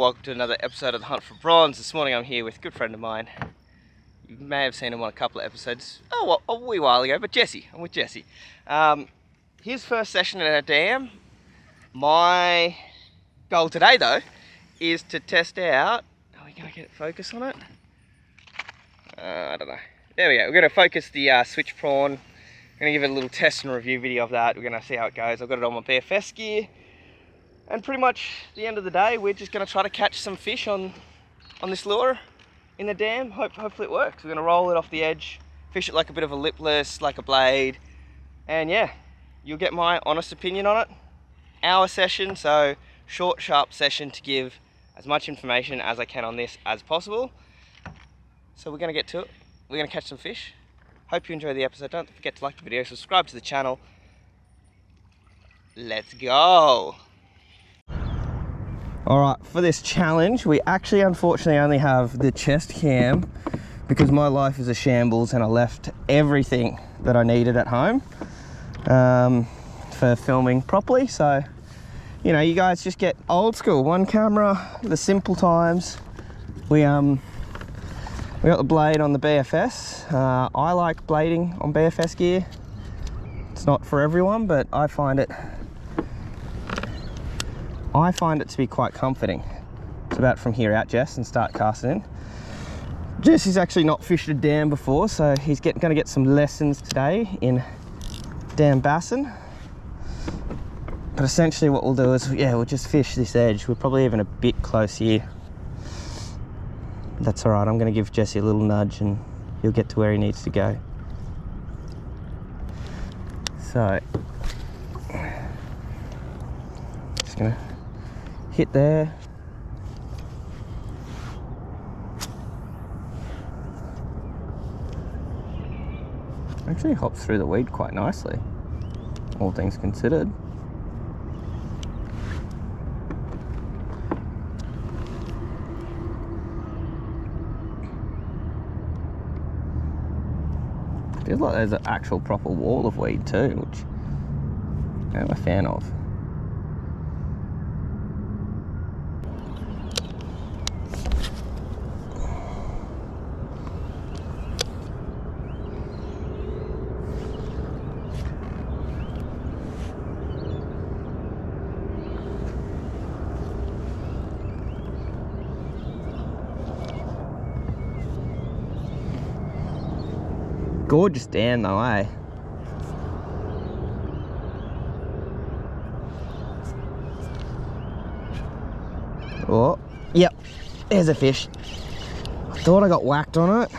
welcome to another episode of The Hunt for Prawns. This morning I'm here with a good friend of mine. You may have seen him on a couple of episodes, a wee while ago, but Jesse. I'm with Jesse. His first session at our dam. My goal today, though, is to test out... Are we going to get focus on it? I don't know. There we go. We're going to focus the Switch Prawn. I'm going to give it a little test and review video of that. We're going to see how it goes. I've got it on my BFS gear. And pretty much at the end of the day, we're just going to try to catch some fish on this lure in the dam. Hopefully it works. We're going to roll it off the edge, fish it like a bit of a lipless, like a blade. And yeah, you'll get my honest opinion on it. Hour session, so short, sharp session to give as much information as I can on this as possible. So we're going to get to it. We're going to catch some fish. Hope you enjoy the episode. Don't forget to like the video, subscribe to the channel. Let's go. Alright, for this challenge, we actually unfortunately only have the chest cam because my life is a shambles and I left everything that I needed at home for filming properly. So, you know, you guys just get old school, one camera, the simple times. We got the blade on the BFS. I like blading on BFS gear. It's not for everyone, but I find it to be quite comforting. It's about from here out, Jess, and start casting in. Jesse's actually not fished a dam before, so he's going to get some lessons today in dam bassin. But essentially what we'll do is, yeah, we'll just fish this edge. We're probably even a bit close here. That's all right. I'm going to give Jesse a little nudge and he'll get to where he needs to go. So, just going to hit there. Actually hops through the weed quite nicely, all things considered. Feels like there's an actual proper wall of weed too, which I'm a fan of. Gorgeous dam though, eh? Oh, yep, there's a fish. I thought I got whacked on it.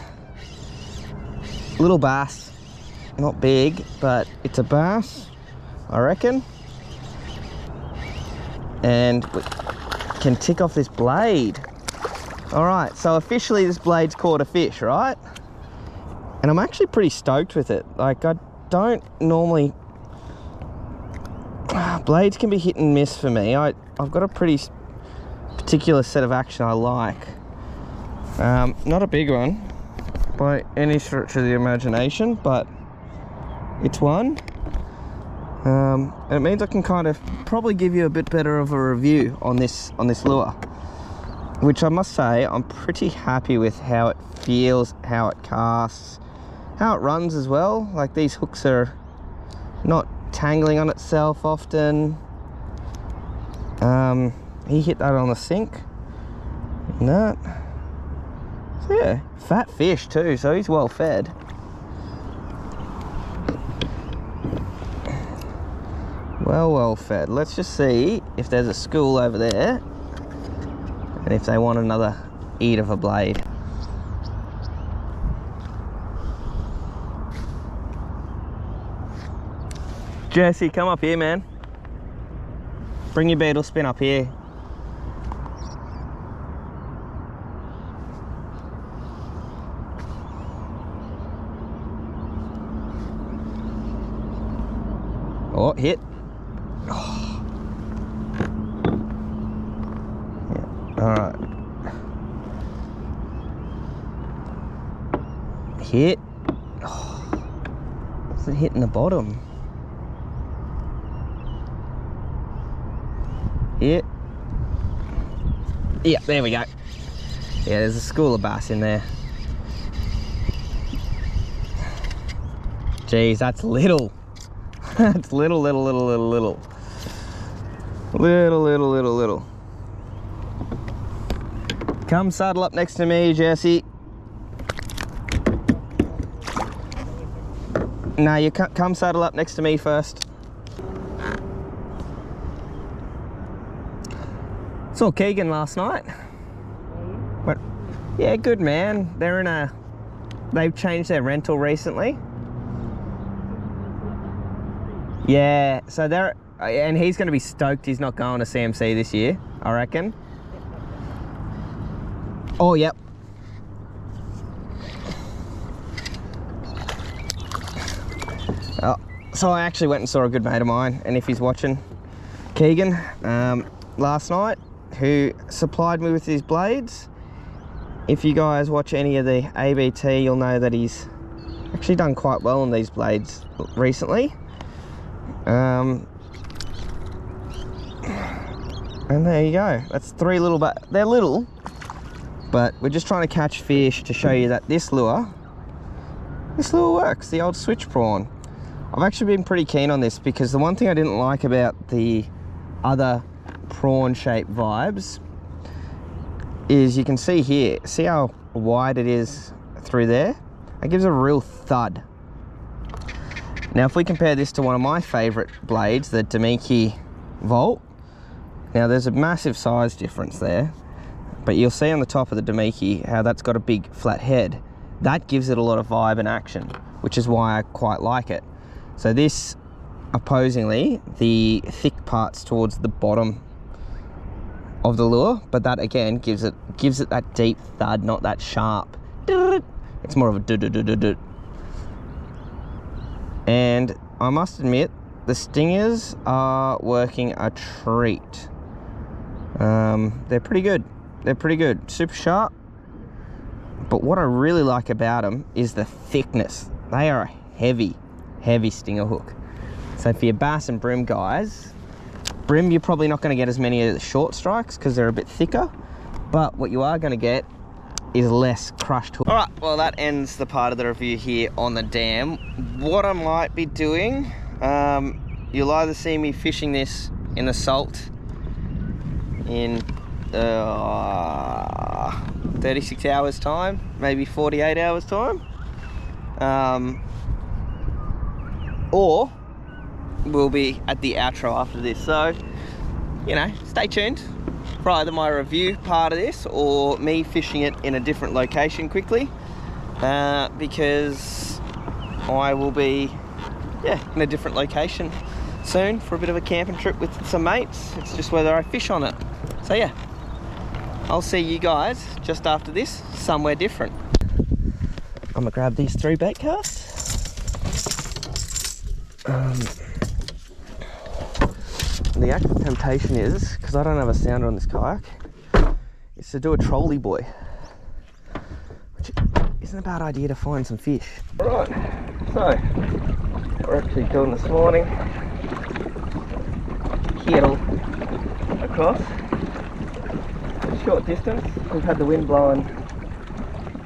Little bass, not big, but it's a bass, I reckon. And we can tick off this blade. All right, so officially this blade's caught a fish, right? And I'm actually pretty stoked with it. Like, I don't normally... blades can be hit and miss for me. I've got a pretty particular set of action I like. Not a big one by any stretch of the imagination, but it's one. And it means I can kind of probably give you a bit better of a review on this lure. Which I must say, I'm pretty happy with how it feels, how it casts, how it runs as well. Like, these hooks are not tangling on itself often. He hit that on the sink. And that. So yeah, fat fish too, so he's well fed. Well fed. Let's just see if there's a school over there and if they want another eat of a blade. Jesse, come up here, man. Bring your beetle spin up here. Oh, hit. Oh. Yeah, all right. Hit. Oh. What's it hitting the bottom? Hit. Yeah, there we go. Yeah, there's a school of bass in there. Jeez, that's little. That's little. Little. Come saddle up next to me, Jesse. No, you come saddle up next to me first. Saw Keegan last night. But yeah, good man. They've changed their rental recently. Yeah, so and he's going to be stoked he's not going to CMC this year, I reckon. Oh, yep. Oh, so I actually went and saw a good mate of mine, and if he's watching, Keegan, last night, who supplied me with his blades. If you guys watch any of the ABT, you'll know that he's actually done quite well on these blades recently. And there you go. That's 3 little, but they're little, but we're just trying to catch fish to show you that this lure works, the old Switch Prawn. I've actually been pretty keen on this because the one thing I didn't like about the other prawn shaped vibes is you can see here, see how wide it is through there? It gives a real thud. Now if we compare this to one of my favorite blades, the Demiki Volt, now there's a massive size difference there, but you'll see on the top of the Demiki how that's got a big flat head. That gives it a lot of vibe and action, which is why I quite like it. So this, opposingly, the thick parts towards the bottom of the lure, but that again gives it that deep thud, not that sharp. It's more of a do-do-do-do-do. And I must admit, the stingers are working a treat. They're pretty good. They're pretty good. Super sharp. But what I really like about them is the thickness. They are a heavy, heavy stinger hook. So for your bass and brim guys, brim you're probably not going to get as many of the short strikes because they're a bit thicker. But what you are going to get is less crushed hook. All right, well that ends the part of the review here on the dam. What I might be doing, you'll either see me fishing this in the salt in 36 hours time, maybe 48 hours time, or we'll be at the outro after this. So, you know, stay tuned for either my review part of this or me fishing it in a different location quickly, because I will be in a different location soon for a bit of a camping trip with some mates. It's just whether I fish on it. So yeah, I'll see you guys just after this somewhere different. I'm gonna grab these 3 bait casts. The actual temptation is, because I don't have a sounder on this kayak, is to do a trolley boy, which isn't a bad idea to find some fish. Alright, so we're actually doing this morning, kettle across a short distance. We've had the wind blowing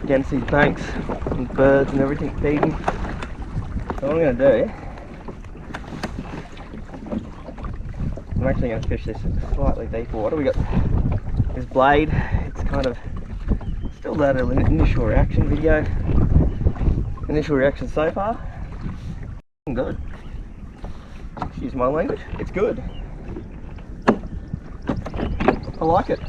against these banks and birds and everything feeding. So what I'm going to do, I'm actually going to fish this in slightly deeper water. We got this blade, it's kind of still that initial reaction video. Initial reaction so far, good. Excuse my language, it's good. I like it.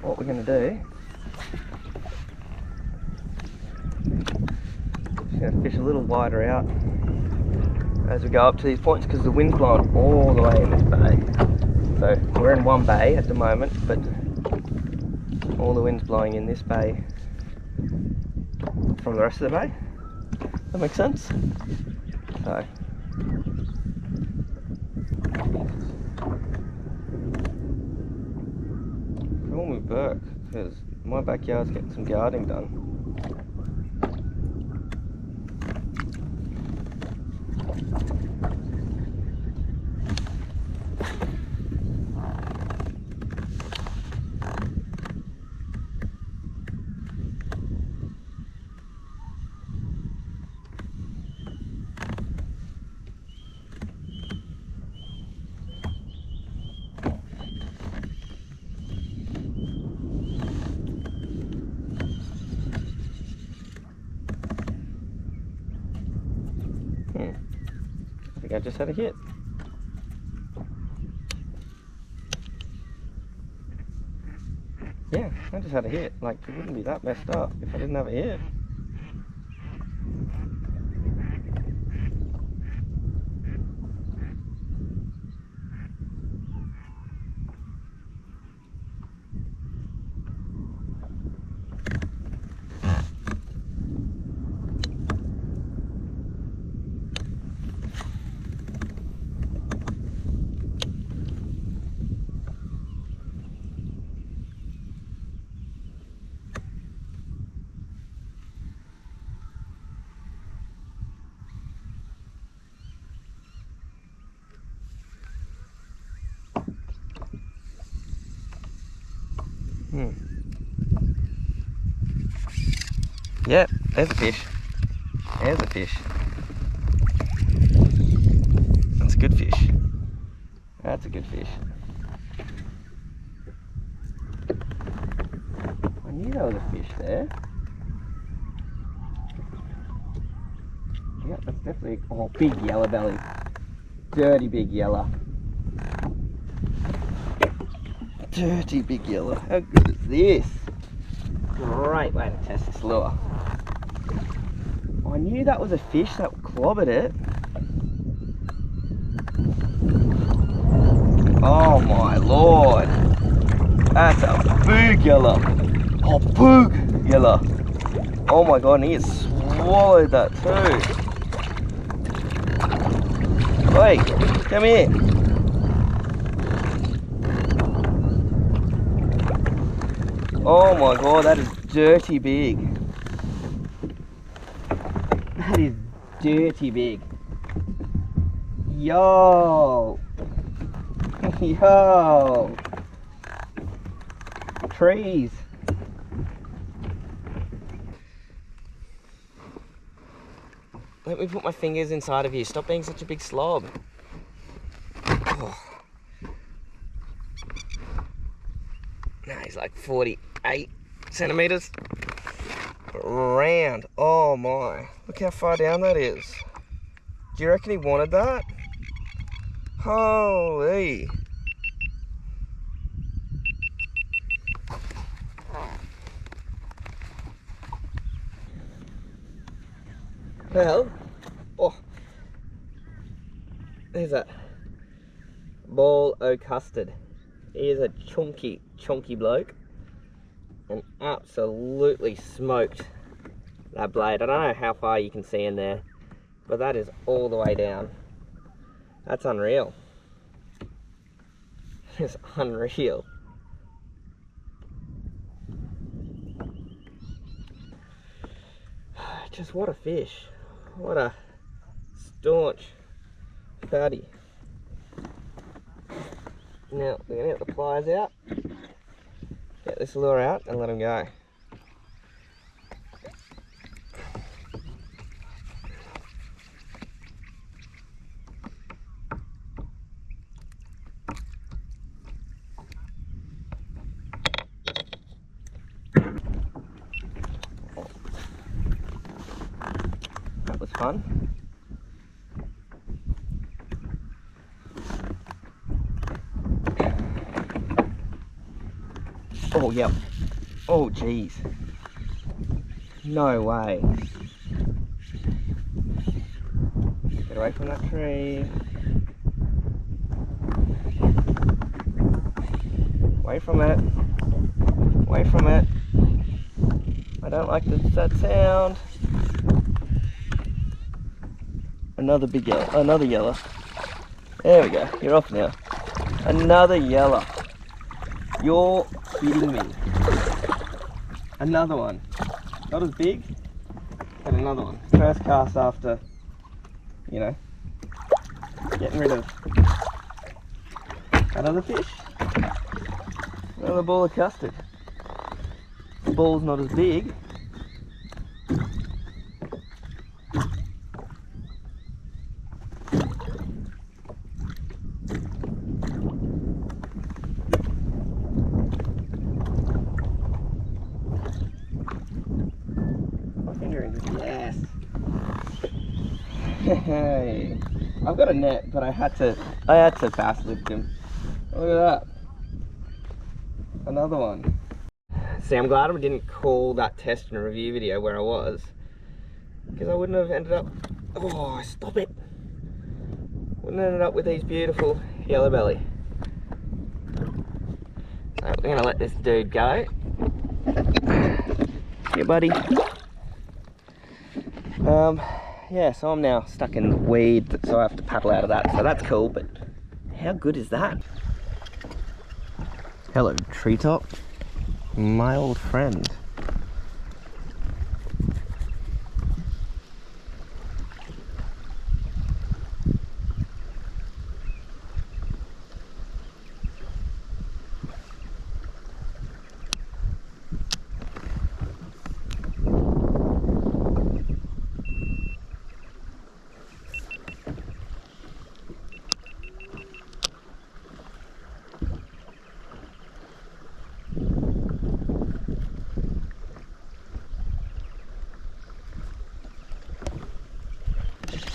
What we're going to do, just going to fish a little wider out as we go up to these points because the wind's blowing all the way in this bay. So we're in one bay at the moment, but all the wind's blowing in this bay from the rest of the bay. That makes sense? So call me Burke, because my backyard's getting some gardening done. think I just had a hit. Yeah, I just had a hit. Like, it wouldn't be that messed up if I didn't have a hit. Yeah, there's a fish. There's a fish. That's a good fish. That's a good fish. I knew there was a fish there. Yeah, that's definitely, oh, big yellow belly. Dirty big yellow. Dirty big yellow. How good is this? Great way to test this lure. I knew that was a fish that clobbered it. Oh my lord. That's a big yellow. Oh, big yellow. Oh my god, and he has swallowed that too. Wait, come here. Oh my god, that is dirty big. That is dirty big. Yo. Yo. Trees. Let me put my fingers inside of you. Stop being such a big slob. Oh. No, he's like 48 centimeters. Round. Oh my. Look how far down that is. Do you reckon he wanted that? Holy. Well, oh, there's that ball o' custard. He is a chunky bloke and absolutely smoked that blade. I don't know how far you can see in there, but that is all the way down. That's unreal. It's unreal. Just what a fish. What a staunch fatty. Now we're going to get the pliers out, get this lure out and let him go. That was fun. Oh, yep. Oh, geez. No way. Get away from that tree. Away from it. Away from it. I don't like that sound. Another big yellow. Another yellow. There we go. You're off now. Another yellow. You're kidding me. Another one. Not as big, but another one. First cast after, you know, getting rid of that other fish. Another ball of custard. The ball's not as big. Yes. Hey. I've got a net, but I had to bass lift him. Look at that. Another one. See, I'm glad I didn't call that test and review video where I was, because I wouldn't have ended up, oh, stop it. Wouldn't have ended up with these beautiful yellow belly. So we're gonna let this dude go. Here, buddy. Yeah, so I'm now stuck in weed, so I have to paddle out of that, so that's cool, but how good is that? Hello, treetop, my old friend.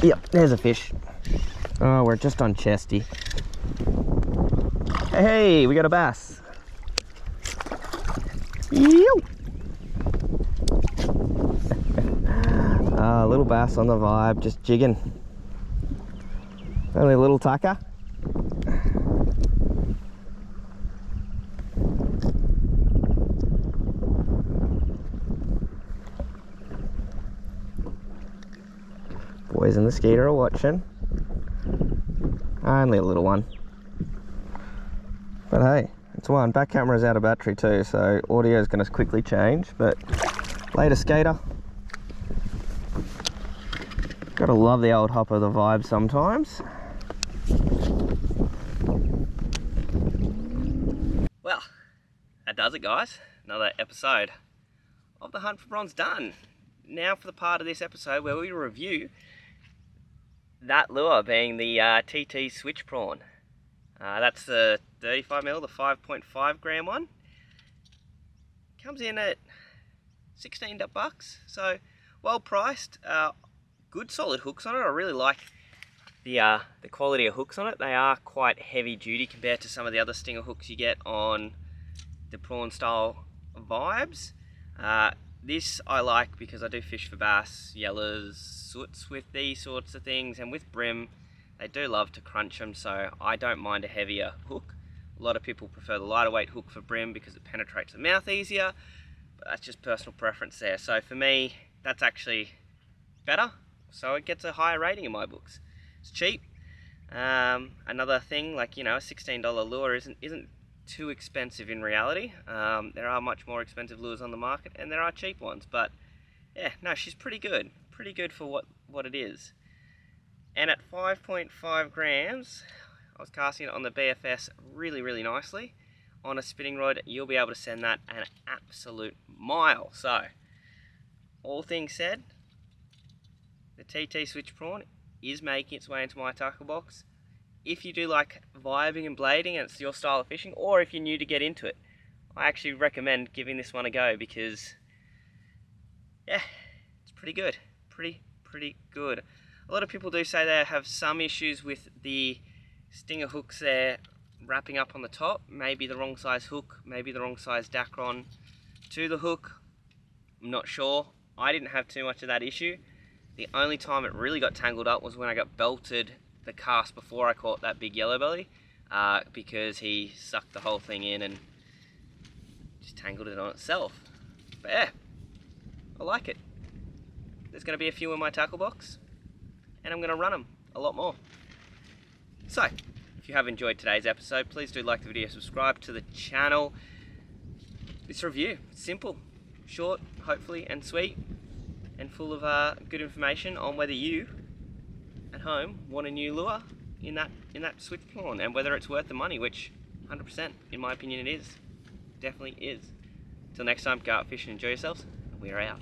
Yep, there's a fish. Oh, we're just on chesty. Hey, we got a bass. Yo! Little bass on the vibe, just jigging. Only a little tucker. Boys in the skater are watching. Only a little one. But hey, it's one. Back camera's out of battery too, so audio is going to quickly change. But later, skater. Gotta love the old hop of the vibe sometimes. Well, that does it, guys. Another episode of the Hunt for Bronze done. Now for the part of this episode where we review that lure, being the TT Switch Prawn. That's the 35mm, the 5.5 gram one. Comes in at $16 bucks, so well priced. Good solid hooks on it. I really like the quality of hooks on it. They are quite heavy duty compared to some of the other stinger hooks you get on the prawn style vibes. This I like because I do fish for bass, yellows, soots with these sorts of things, and with brim they do love to crunch them, so I don't mind a heavier hook. A lot of people prefer the lighter weight hook for brim because it penetrates the mouth easier, but that's just personal preference there. So for me, that's actually better, so it gets a higher rating in my books. It's cheap. Another thing, like, you know, a $16 lure isn't too expensive in reality. There are much more expensive lures on the market, and there are cheap ones, but yeah, no, she's pretty good for what it is. And at 5.5 grams, I was casting it on the BFS really nicely. On a spinning rod, you'll be able to send that an absolute mile. So, all things said, the TT Switch Prawn is making its way into my tackle box. If you do like vibing and blading and it's your style of fishing, or if you're new to get into it, I actually recommend giving this one a go because, yeah, it's pretty good. Pretty good. A lot of people do say they have some issues with the stinger hooks there wrapping up on the top. Maybe the wrong size hook, maybe the wrong size Dacron to the hook. I'm not sure. I didn't have too much of that issue. The only time it really got tangled up was when I got belted the cast before I caught that big yellow belly, because he sucked the whole thing in and just tangled it on itself. But yeah, I like it. There's going to be a few in my tackle box, and I'm going to run them a lot more. So, if you have enjoyed today's episode, please do like the video, subscribe to the channel. This review, simple, short, hopefully, and sweet, and full of good information on whether you at home want a new lure in that Switch Prawn, and whether it's worth the money, which 100% in my opinion it is. Definitely is. Till next time, go out fishing, enjoy yourselves, and we're out.